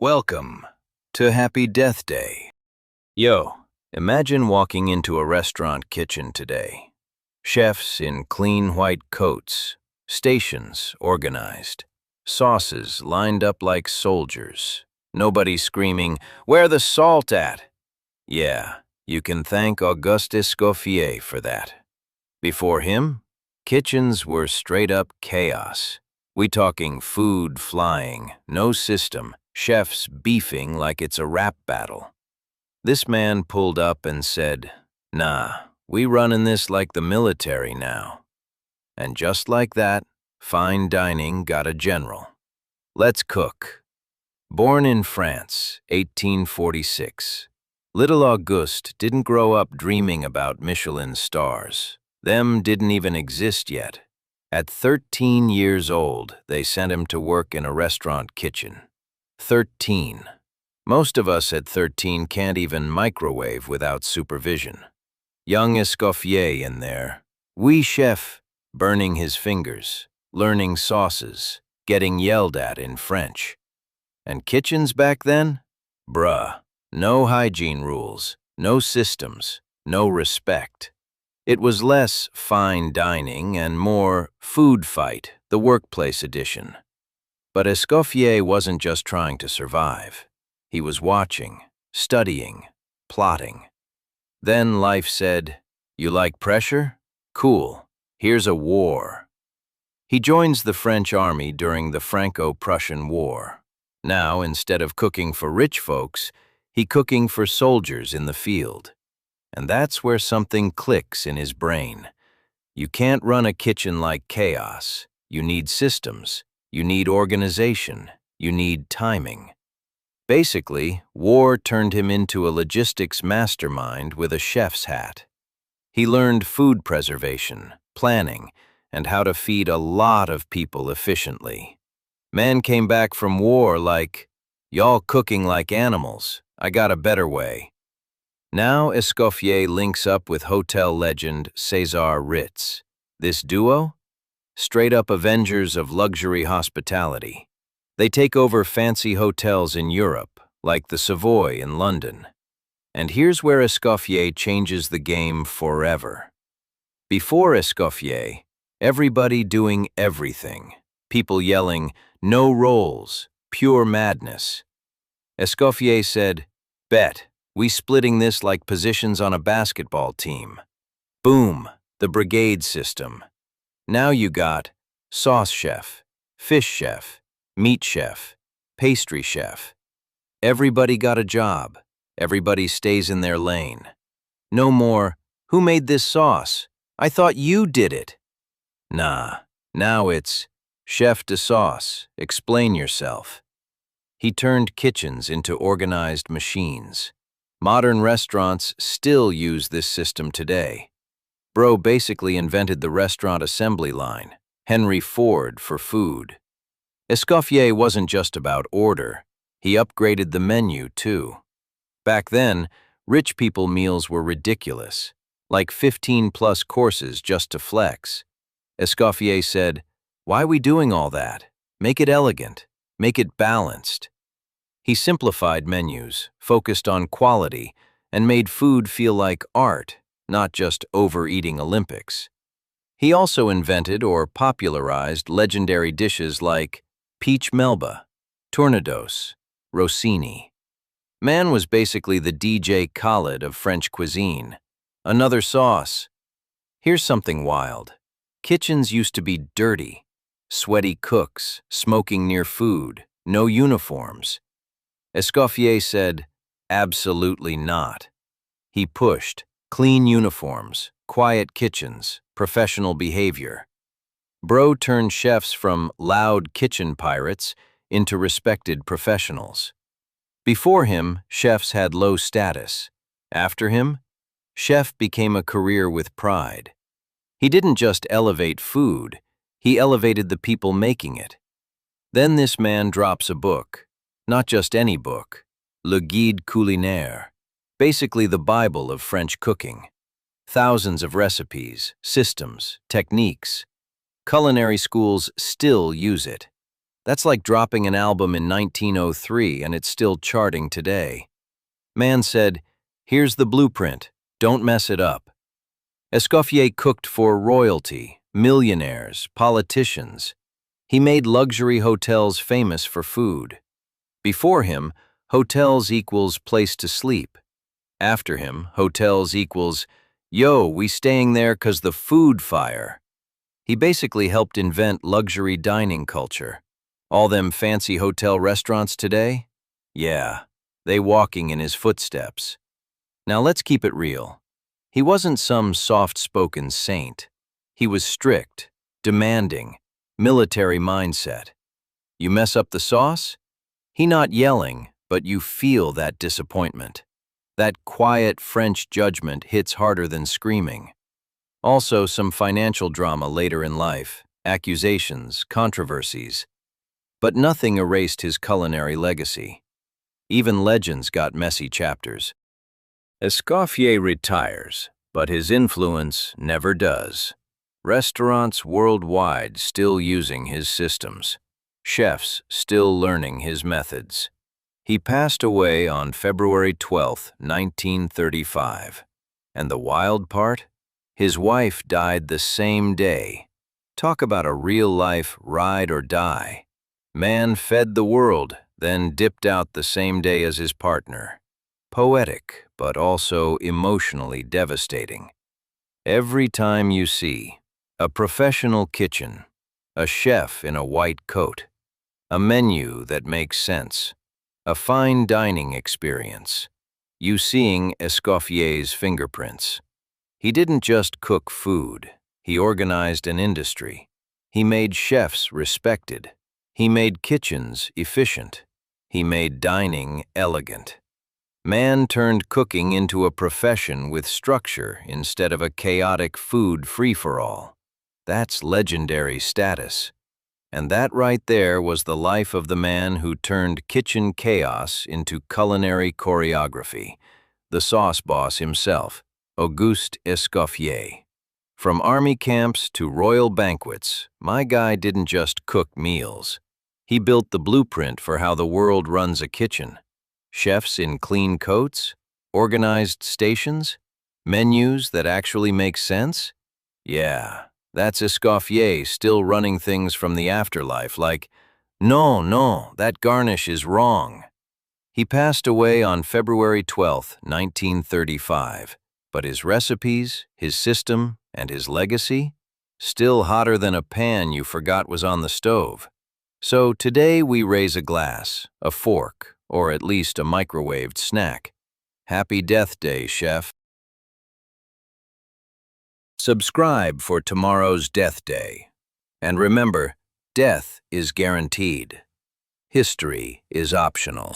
Welcome to Happy Death Day. Yo, imagine walking into a restaurant kitchen today. Chefs in clean white coats, stations organized, sauces lined up like soldiers, nobody screaming, "Where the salt at?" Yeah, you can thank Auguste Escoffier for that. Before him, kitchens were straight up chaos. We talking food flying, no system, chefs beefing like it's a rap battle. This man pulled up and said, "Nah, we running this like the military now." And just like that, fine dining got a general. Let's cook. Born in France, 1846, little Auguste didn't grow up dreaming about Michelin stars. Them didn't even exist yet. At 13 years old, they sent him to work in a restaurant kitchen. 13. Most of us at 13 can't even microwave without supervision. Young Escoffier in there, oui chef, burning his fingers, learning sauces, getting yelled at in French. And kitchens back then? Bruh, no hygiene rules, no systems, no respect. It was less fine dining and more food fight, the workplace edition. But Escoffier wasn't just trying to survive. He was watching, studying, plotting. Then life said, "You like pressure? Cool, here's a war." He joins the French army during the Franco-Prussian War. Now, instead of cooking for rich folks, he cooking for soldiers in the field. And that's where something clicks in his brain. You can't run a kitchen like chaos. You need systems. You need organization. You need timing. Basically, war turned him into a logistics mastermind with a chef's hat. He learned food preservation, planning, and how to feed a lot of people efficiently. Man came back from war like, "Y'all cooking like animals. I got a better way." Now Escoffier links up with hotel legend César Ritz. This duo? Straight-up avengers of luxury hospitality. They take over fancy hotels in Europe, like the Savoy in London. And here's where Escoffier changes the game forever. Before Escoffier, everybody doing everything. People yelling, "No rolls, pure madness." Escoffier said, "Bet. We splitting this like positions on a basketball team." Boom, the Brigade system. Now you got sauce chef, fish chef, meat chef, pastry chef. Everybody got a job. Everybody stays in their lane. No more, "Who made this sauce? I thought you did it." Nah, now it's, "Chef de sauce, explain yourself." He turned kitchens into organized machines. Modern restaurants still use this system today. Bro basically invented the restaurant assembly line, Henry Ford for food. Escoffier wasn't just about order, he upgraded the menu too. Back then, rich people meals were ridiculous, like 15+ courses just to flex. Escoffier said, "Why we doing all that? Make it elegant, make it balanced." He simplified menus, focused on quality, and made food feel like art, not just overeating Olympics. He also invented or popularized legendary dishes like peach Melba, Tournedos, Rossini. Man was basically the DJ Khaled of French cuisine. Another sauce. Here's something wild. Kitchens used to be dirty. Sweaty cooks, smoking near food, no uniforms. Escoffier said, "Absolutely not." He pushed clean uniforms, quiet kitchens, professional behavior. Bro turned chefs from loud kitchen pirates into respected professionals. Before him, chefs had low status. After him, chef became a career with pride. He didn't just elevate food, he elevated the people making it. Then this man drops a book. Not just any book, Le Guide Culinaire, basically the Bible of French cooking. Thousands of recipes, systems, techniques. Culinary schools still use it. That's like dropping an album in 1903 and it's still charting today. Man said, "Here's the blueprint, don't mess it up." Escoffier cooked for royalty, millionaires, politicians. He made luxury hotels famous for food. Before him, hotels equals place to sleep. After him, hotels equals, "Yo, we staying there 'cause the food fire." He basically helped invent luxury dining culture. All them fancy hotel restaurants today? Yeah, they walking in his footsteps. Now let's keep it real. He wasn't some soft-spoken saint. He was strict, demanding, military mindset. You mess up the sauce? He not yelling, but you feel that disappointment. That quiet French judgment hits harder than screaming. Also, some financial drama later in life, accusations, controversies. But nothing erased his culinary legacy. Even legends got messy chapters. Escoffier retires, but his influence never does. Restaurants worldwide still using his systems. Chefs still learning his methods. He passed away on February 12, 1935. And the wild part? His wife died the same day. Talk about a real-life ride or die. Man fed the world, then dipped out the same day as his partner. Poetic, but also emotionally devastating. Every time you see a professional kitchen, a chef in a white coat, a menu that makes sense, a fine dining experience, you seeing Escoffier's fingerprints. He didn't just cook food, he organized an industry. He made chefs respected. He made kitchens efficient. He made dining elegant. Man turned cooking into a profession with structure instead of a chaotic food free-for-all. That's legendary status. And that right there was the life of the man who turned kitchen chaos into culinary choreography, the sauce boss himself, Auguste Escoffier. From army camps to royal banquets, my guy didn't just cook meals. He built the blueprint for how the world runs a kitchen. Chefs in clean coats, organized stations, menus that actually make sense? Yeah, that's Escoffier still running things from the afterlife like, no, that garnish is wrong. He passed away on February 12, 1935, but his recipes, his system, and his legacy? Still hotter than a pan you forgot was on the stove. So today we raise a glass, a fork, or at least a microwaved snack. Happy Death Day, Chef. Subscribe for tomorrow's Death Day. And remember, death is guaranteed. History is optional.